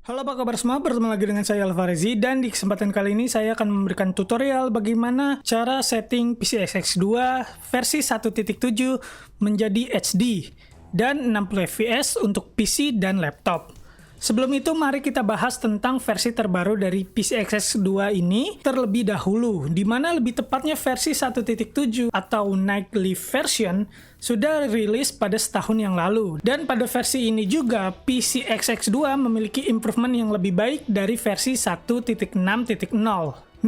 Halo apa kabar semua, bertemu lagi dengan saya Alvarezi dan di kesempatan kali ini saya akan memberikan tutorial bagaimana cara setting PCSX2 versi 1.7 menjadi HD dan 60 fps untuk PC dan laptop. Sebelum itu mari kita bahas tentang versi terbaru dari PCSX2 ini terlebih dahulu, di mana lebih tepatnya versi 1.7 atau nightly version sudah rilis pada setahun yang lalu. Dan pada versi ini juga PCSX2 memiliki improvement yang lebih baik dari versi 1.6.0.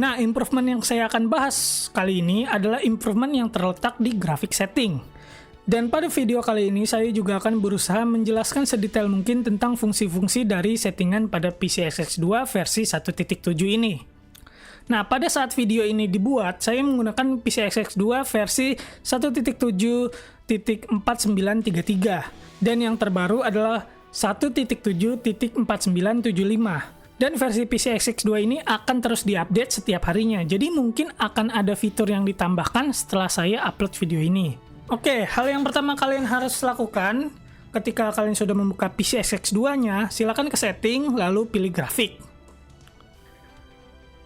Nah, improvement yang saya akan bahas kali ini adalah improvement yang terletak di graphic setting. Dan pada video kali ini saya juga akan berusaha menjelaskan sedetail mungkin tentang fungsi-fungsi dari settingan pada PCSX2 versi 1.7 ini. Nah, pada saat video ini dibuat, saya menggunakan PCSX2 versi 1.7.4933 dan yang terbaru adalah 1.7.4975. Dan versi PCSX2 ini akan terus diupdate setiap harinya, jadi mungkin akan ada fitur yang ditambahkan setelah saya upload video ini. Oke, hal yang pertama kalian harus lakukan ketika kalian sudah membuka PCSX2-nya, silakan ke setting, lalu pilih grafik.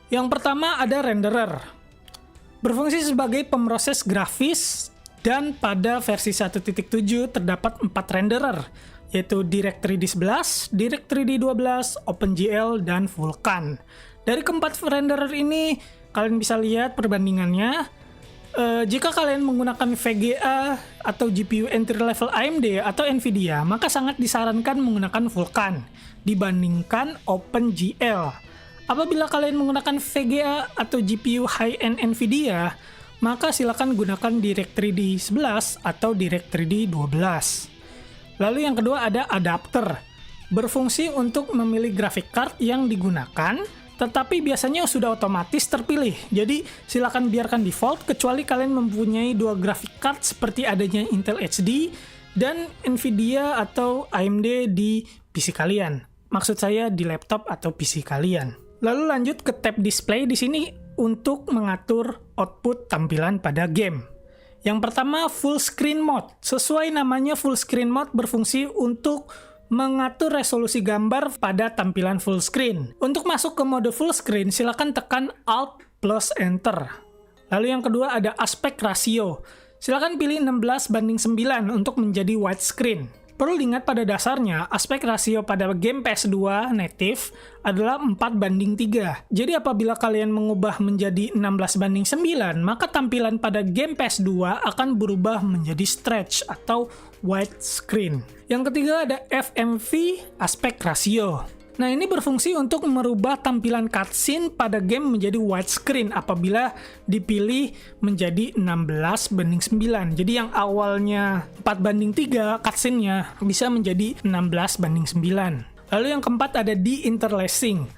Yang pertama ada renderer. Berfungsi sebagai pemroses grafis dan pada versi 1.7 terdapat 4 renderer, yaitu Direct3D11, Direct3D12, OpenGL, dan Vulkan. Dari keempat renderer ini, kalian bisa lihat perbandingannya. Jika kalian menggunakan VGA atau GPU entry level AMD atau Nvidia, maka sangat disarankan menggunakan Vulkan dibandingkan OpenGL. Apabila kalian menggunakan VGA atau GPU high-end Nvidia, maka silakan gunakan Direct3D11 atau Direct3D12. Lalu yang kedua ada adapter. Berfungsi untuk memilih graphic card yang digunakan, tetapi biasanya sudah otomatis terpilih. Jadi silakan biarkan default kecuali kalian mempunyai dua graphic card seperti adanya Intel HD dan Nvidia atau AMD di PC kalian. Maksud saya di laptop atau PC kalian. Lalu lanjut ke tab display di sini untuk mengatur output tampilan pada game. Yang pertama full screen mode. Sesuai namanya full screen mode berfungsi untuk mengatur resolusi gambar pada tampilan full screen. Untuk masuk ke mode full screen, silakan tekan Alt plus Enter. Lalu yang kedua ada aspect ratio. Silakan pilih 16:9 untuk menjadi widescreen. Perlu diingat pada dasarnya, aspek rasio pada game PS2 native adalah 4:3. Jadi apabila kalian mengubah menjadi 16:9, maka tampilan pada game PS2 akan berubah menjadi stretch atau widescreen. Yang ketiga ada FMV aspek ratio. Nah, ini berfungsi untuk merubah tampilan cutscene pada game menjadi widescreen apabila dipilih menjadi 16:9. Jadi yang awalnya 4:3 cutscene-nya bisa menjadi 16:9. Lalu yang keempat ada de-interlacing.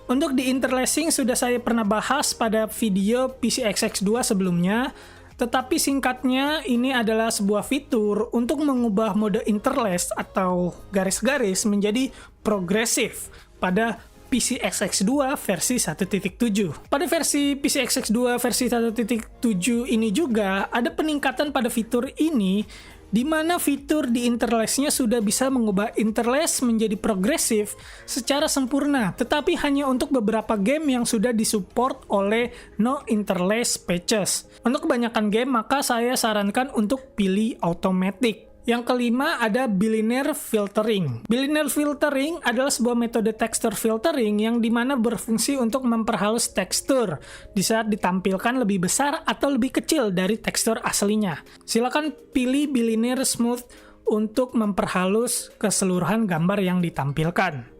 Untuk de-interlacing sudah saya pernah bahas pada video PCSX2 sebelumnya. Tetapi singkatnya, ini adalah sebuah fitur untuk mengubah mode interlace atau garis-garis menjadi progresif pada PCSX2 versi 1.7. Pada versi PCSX2 versi 1.7 ini juga ada peningkatan pada fitur ini, di mana fitur di interlace-nya sudah bisa mengubah interlace menjadi progresif secara sempurna, tetapi hanya untuk beberapa game yang sudah disupport oleh no interlace patches. Untuk kebanyakan game, maka saya sarankan untuk pilih automatic. Yang kelima ada bilinear filtering. Bilinear filtering adalah sebuah metode texture filtering yang dimana berfungsi untuk memperhalus tekstur di saat ditampilkan lebih besar atau lebih kecil dari tekstur aslinya. Silakan pilih bilinear smooth untuk memperhalus keseluruhan gambar yang ditampilkan.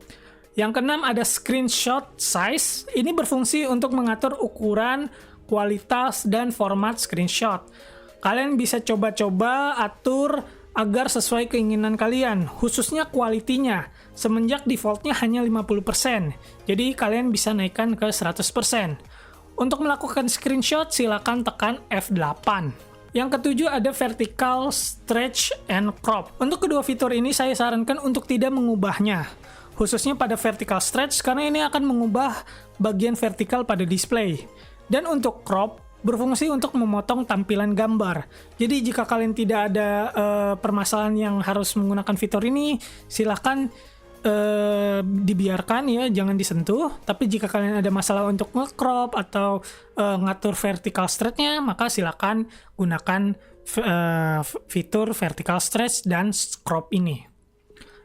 Yang keenam ada screenshot size. Ini berfungsi untuk mengatur ukuran, kualitas, dan format screenshot. Kalian bisa coba-coba atur agar sesuai keinginan kalian, khususnya kualitinya. Semenjak defaultnya hanya 50%, jadi kalian bisa naikkan ke 100%. Untuk melakukan screenshot, silakan tekan F8. Yang ketujuh ada vertical stretch and crop. Untuk kedua fitur ini saya sarankan untuk tidak mengubahnya, khususnya pada vertical stretch karena ini akan mengubah bagian vertikal pada display. Dan untuk crop, berfungsi untuk memotong tampilan gambar. Jadi jika kalian tidak ada permasalahan yang harus menggunakan fitur ini, silahkan dibiarkan ya, jangan disentuh. Tapi jika kalian ada masalah untuk nge-crop atau ngatur vertical stretch-nya, maka silakan gunakan fitur vertical stretch dan crop ini.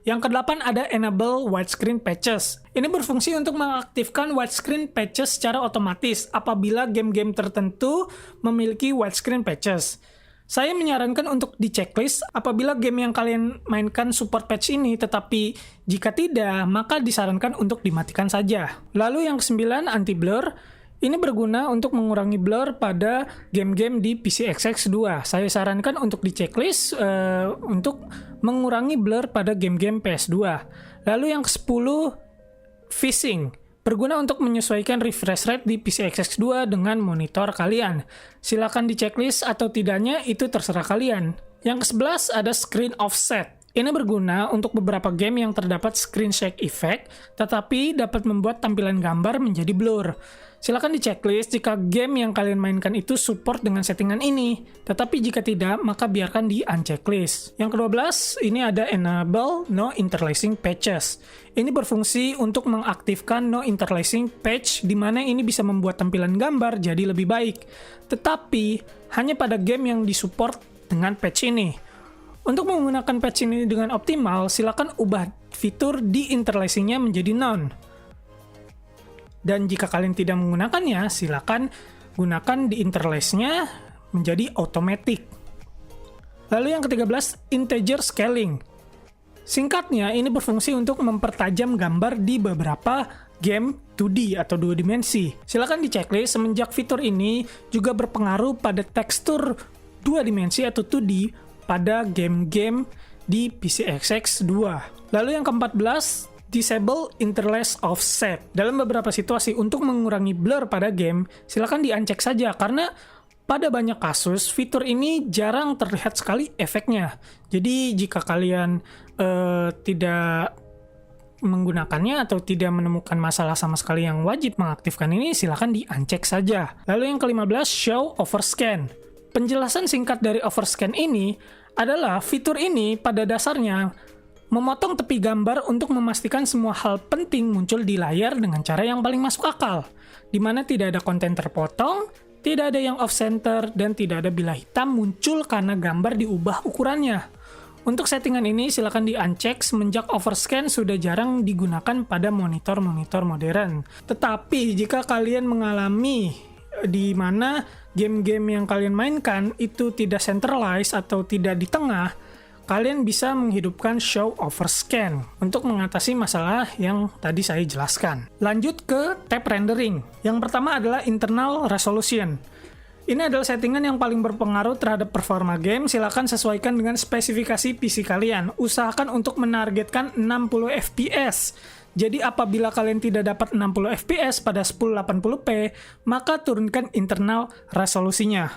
Yang ke-8 ada enable widescreen patches. Ini berfungsi untuk mengaktifkan widescreen patches secara otomatis apabila game-game tertentu memiliki widescreen patches. Saya menyarankan untuk di checklist apabila game yang kalian mainkan support patch ini, tetapi jika tidak, maka disarankan untuk dimatikan saja. Lalu yang ke-9, anti-blur. Ini berguna untuk mengurangi blur pada game-game di PCXX2. Saya sarankan untuk di checklist untuk mengurangi blur pada game-game PS2. Lalu yang ke-10, phasing. Berguna untuk menyesuaikan refresh rate di PCXX2 dengan monitor kalian. Silakan di checklist atau tidaknya itu terserah kalian. Yang ke-11 ada screen offset. Ini berguna untuk beberapa game yang terdapat screen shake effect, tetapi dapat membuat tampilan gambar menjadi blur. Silakan di checklist jika game yang kalian mainkan itu support dengan settingan ini, tetapi jika tidak, maka biarkan di unchecklist. Yang ke-12, ini ada enable no interlacing patches. Ini berfungsi untuk mengaktifkan no interlacing patch, di mana ini bisa membuat tampilan gambar jadi lebih baik, tetapi hanya pada game yang disupport dengan patch ini. Untuk menggunakan patch ini dengan optimal, silakan ubah fitur di interlacing-nya menjadi none. Dan jika kalian tidak menggunakannya, silakan gunakan di interlace-nya menjadi automatic. Lalu yang ke-13, integer scaling. Singkatnya, ini berfungsi untuk mempertajam gambar di beberapa game 2D atau 2 dimensi. Silakan di checklist semenjak fitur ini juga berpengaruh pada tekstur 2 dimensi atau 2D pada game-game di PCXX2. Lalu yang ke-14, disable interlace offset. Dalam beberapa situasi untuk mengurangi blur pada game, silakan di-uncheck saja karena pada banyak kasus fitur ini jarang terlihat sekali efeknya. Jadi jika kalian tidak menggunakannya atau tidak menemukan masalah sama sekali yang wajib mengaktifkan ini, silakan di-uncheck saja. Lalu yang ke-15, show overscan. Penjelasan singkat dari overscan ini adalah fitur ini pada dasarnya memotong tepi gambar untuk memastikan semua hal penting muncul di layar dengan cara yang paling masuk akal, di mana tidak ada konten terpotong, tidak ada yang off-center, dan tidak ada bilah hitam muncul karena gambar diubah ukurannya. Untuk settingan ini silakan di-uncheck semenjak overscan sudah jarang digunakan pada monitor-monitor modern. Tetapi jika kalian mengalami di mana game-game yang kalian mainkan itu tidak centralized atau tidak di tengah, kalian bisa menghidupkan show overscan untuk mengatasi masalah yang tadi saya jelaskan. Lanjut ke tab rendering. Yang pertama adalah internal resolution. Ini adalah settingan yang paling berpengaruh terhadap performa game. Silakan sesuaikan dengan spesifikasi PC kalian. Usahakan untuk menargetkan 60 fps. Jadi apabila kalian tidak dapat 60 fps pada 1080p, maka turunkan internal resolusinya.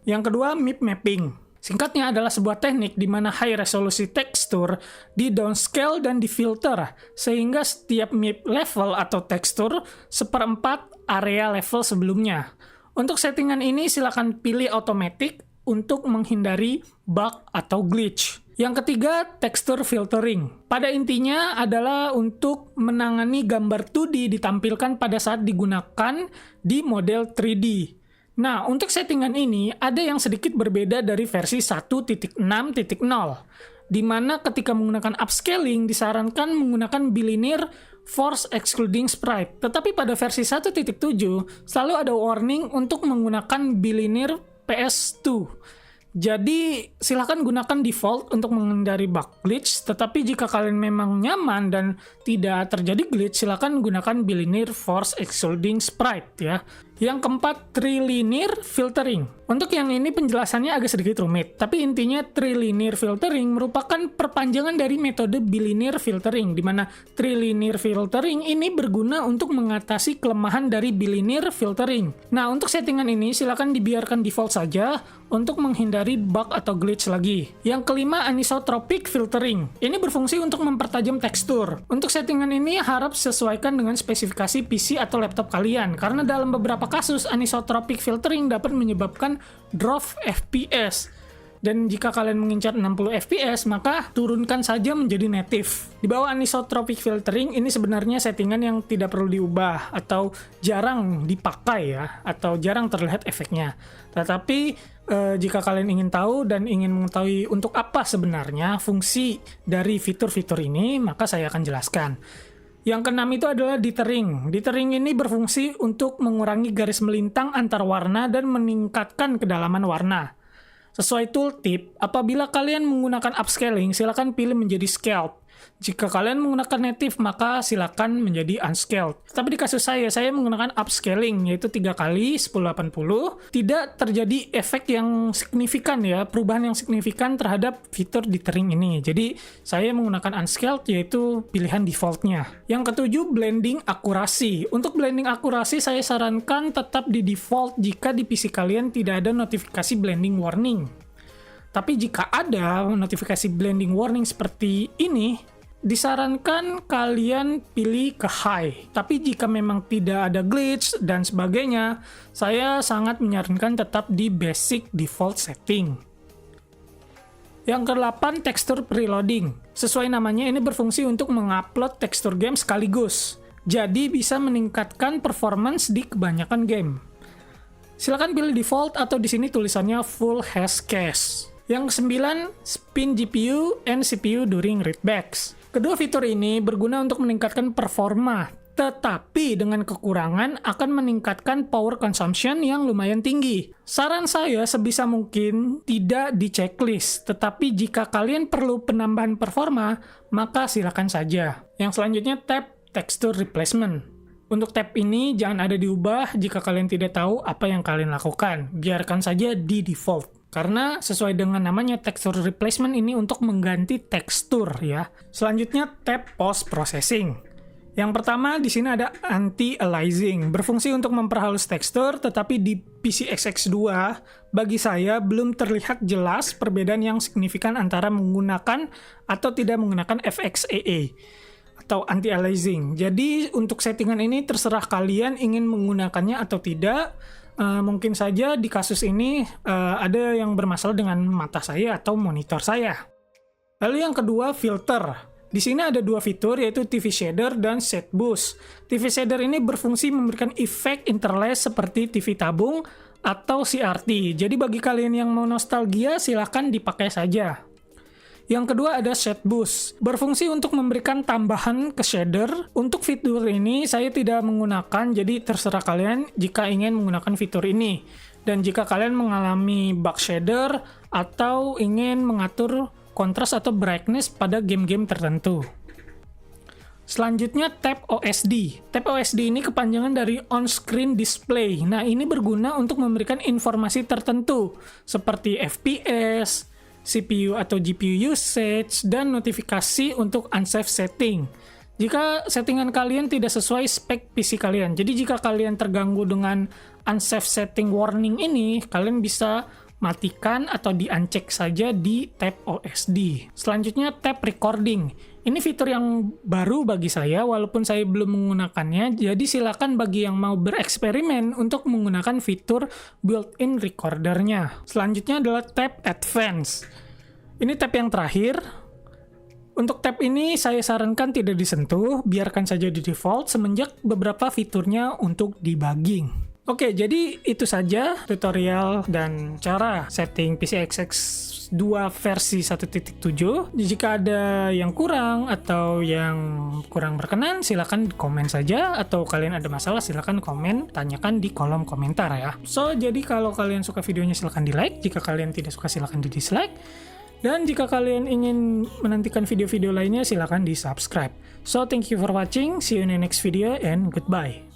Yang kedua, MIP mapping. Singkatnya adalah sebuah teknik di mana high resolusi tekstur di downscale dan di filter, sehingga setiap MIP level atau tekstur seperempat area level sebelumnya. Untuk settingan ini silakan pilih automatic untuk menghindari bug atau glitch. Yang ketiga, texture filtering. Pada intinya adalah untuk menangani gambar 2D ditampilkan pada saat digunakan di model 3D. Nah, untuk settingan ini ada yang sedikit berbeda dari versi 1.6.0, di mana ketika menggunakan upscaling disarankan menggunakan bilinear force excluding sprite. Tetapi pada versi 1.7 selalu ada warning untuk menggunakan bilinear PS2. Jadi silahkan gunakan default untuk menghindari bug glitch, tetapi jika kalian memang nyaman dan tidak terjadi glitch, silahkan gunakan bilinear force excluding sprite ya. Yang keempat, trilinear filtering. Untuk yang ini penjelasannya agak sedikit rumit, tapi intinya trilinear filtering merupakan perpanjangan dari metode bilinear filtering, di mana trilinear filtering ini berguna untuk mengatasi kelemahan dari bilinear filtering. Nah, untuk settingan ini silakan dibiarkan default saja untuk menghindari bug atau glitch lagi. Yang kelima, anisotropic filtering. Ini berfungsi untuk mempertajam tekstur. Untuk settingan ini harap sesuaikan dengan spesifikasi PC atau laptop kalian, karena dalam beberapa kasus anisotropic filtering dapat menyebabkan drop FPS. Dan jika kalian mengincar 60 fps, maka turunkan saja menjadi native. Di bawah anisotropic filtering, ini sebenarnya settingan yang tidak perlu diubah atau jarang dipakai ya, atau jarang terlihat efeknya. Tetapi jika kalian ingin tahu dan ingin mengetahui untuk apa sebenarnya fungsi dari fitur-fitur ini, maka saya akan jelaskan. Yang keenam itu adalah dithering. Dithering ini berfungsi untuk mengurangi garis melintang antar warna dan meningkatkan kedalaman warna. Sesuai tooltip, apabila kalian menggunakan upscaling, silakan pilih menjadi scaled. Jika kalian menggunakan native, maka silakan menjadi unscaled. Tapi di kasus saya menggunakan upscaling, yaitu 3 kali 1080. Tidak terjadi efek yang signifikan ya, perubahan yang signifikan terhadap fitur dithering ini. Jadi, saya menggunakan unscaled, yaitu pilihan defaultnya. Yang ketujuh, blending akurasi. Untuk blending akurasi, saya sarankan tetap di default jika di PC kalian tidak ada notifikasi blending warning. Tapi jika ada notifikasi blending warning seperti ini, disarankan kalian pilih ke high. Tapi jika memang tidak ada glitch dan sebagainya, saya sangat menyarankan tetap di basic default setting. Yang ke-8, tekstur preloading. Sesuai namanya, ini berfungsi untuk mengupload tekstur game sekaligus. Jadi bisa meningkatkan performance di kebanyakan game. Silakan pilih default atau di sini tulisannya full hash cache. Yang ke-9, spin GPU and CPU during readbacks. Kedua fitur ini berguna untuk meningkatkan performa, tetapi dengan kekurangan akan meningkatkan power consumption yang lumayan tinggi. Saran saya sebisa mungkin tidak di checklist, tetapi jika kalian perlu penambahan performa, maka silakan saja. Yang selanjutnya, tab texture replacement. Untuk tab ini jangan ada diubah jika kalian tidak tahu apa yang kalian lakukan. Biarkan saja di default. Karena sesuai dengan namanya, texture replacement ini untuk mengganti tekstur ya. Selanjutnya, tab post processing. Yang pertama di sini ada anti-aliasing, berfungsi untuk memperhalus tekstur, tetapi di PC XX2 bagi saya belum terlihat jelas perbedaan yang signifikan antara menggunakan atau tidak menggunakan FXAA atau anti-aliasing. Jadi untuk settingan ini terserah kalian ingin menggunakannya atau tidak. Mungkin saja di kasus ini ada yang bermasalah dengan mata saya atau monitor saya. Lalu yang kedua, filter. Di sini ada dua fitur, yaitu TV Shader dan Set Boost. TV Shader ini berfungsi memberikan efek interlace seperti TV tabung atau CRT. Jadi bagi kalian yang mau nostalgia, silahkan dipakai saja. Yang kedua ada Set Boost, berfungsi untuk memberikan tambahan ke shader. Untuk fitur ini saya tidak menggunakan, jadi terserah kalian jika ingin menggunakan fitur ini. Dan jika kalian mengalami bug shader atau ingin mengatur kontras atau brightness pada game-game tertentu. Selanjutnya tab OSD. Tab OSD ini kepanjangan dari on-screen display. Nah, ini berguna untuk memberikan informasi tertentu seperti FPS, CPU atau GPU usage, dan notifikasi untuk unsafe setting. Jika settingan kalian tidak sesuai spek PC kalian, jadi jika kalian terganggu dengan unsafe setting warning ini, kalian bisa matikan atau di-uncheck saja di tab OSD. Selanjutnya tab recording. Ini fitur yang baru bagi saya, walaupun saya belum menggunakannya, jadi silakan bagi yang mau bereksperimen untuk menggunakan fitur built-in recordernya. Selanjutnya adalah tab advance. Ini tab yang terakhir. Untuk tab ini saya sarankan tidak disentuh, biarkan saja di default semenjak beberapa fiturnya untuk debugging. Oke, jadi itu saja tutorial dan cara setting PCXX 2 versi 1.7. Jika ada yang kurang atau yang kurang berkenan, silakan komen saja, atau kalian ada masalah silakan komen, tanyakan di kolom komentar ya. So, jadi kalau kalian suka videonya silakan di like, jika kalian tidak suka silakan di dislike. Dan jika kalian ingin menantikan video-video lainnya silakan di subscribe. So, thank you for watching, see you in the next video and goodbye.